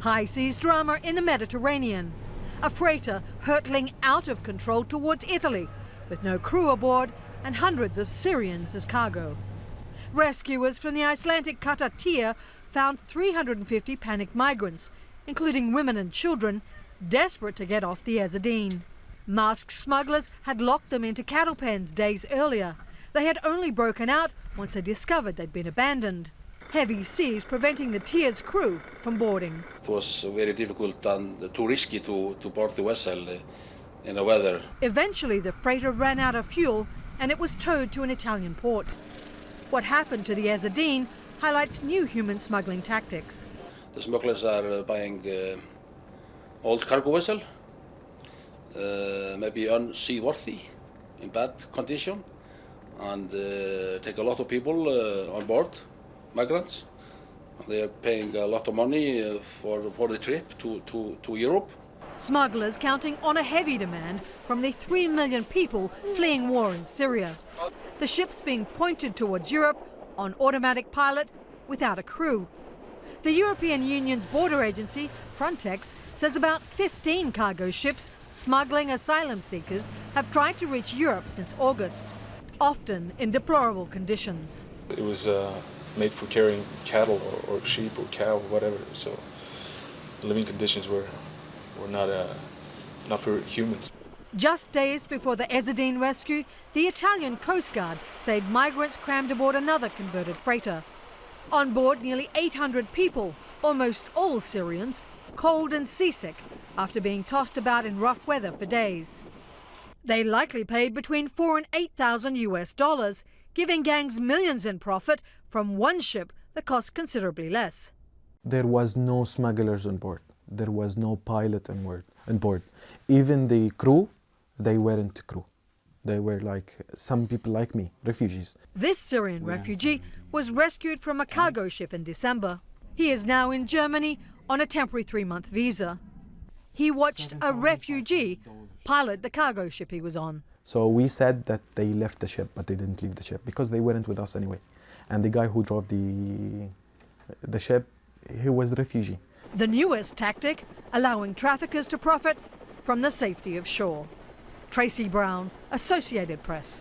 High seas drama in the Mediterranean. A freighter hurtling out of control towards Italy with no crew aboard and hundreds of Syrians as cargo. Rescuers from the Icelandic cutter Tia found 350 panicked migrants, including women and children, desperate to get off the Ezadeen. Masked smugglers had locked them into cattle pens days earlier. They had only broken out once they discovered they'd been abandoned. Heavy seas preventing the Tia's crew from boarding. It was very difficult and too risky to board the vessel in the weather. Eventually the freighter ran out of fuel and it was towed to an Italian port. What happened to the Ezadeen highlights new human smuggling tactics. The smugglers are buying old cargo vessel, maybe unseaworthy, in bad condition, and take a lot of people on board, migrants. They are paying a lot of money for the trip to Europe. Smugglers counting on a heavy demand from the 3 million people fleeing war in Syria. The ships being pointed towards Europe on automatic pilot without a crew. The European Union's border agency, Frontex, says about 15 cargo ships smuggling asylum seekers have tried to reach Europe since August, often in deplorable conditions. It was made for carrying cattle or sheep or cow or whatever, so the living conditions were not for humans. Just days before the Ezadeen rescue, the Italian Coast Guard said migrants crammed aboard another converted freighter. On board, nearly 800 people, almost all Syrians, cold and seasick after being tossed about in rough weather for days. They likely paid between $4,000 and $8,000 US, giving gangs millions in profit from one ship that cost considerably less. There was no smugglers on board. There was no pilot on board. Even the crew, they weren't crew. They were like some people like me, refugees. This Syrian refugee was rescued from a cargo ship in December. He is now in Germany on a temporary 3-month visa. He watched a refugee pilot the cargo ship he was on. So we said that they left the ship, but they didn't leave the ship because they weren't with us anyway. And the guy who drove the ship, he was a refugee. The newest tactic, allowing traffickers to profit from the safety of shore. Tracy Brown, Associated Press.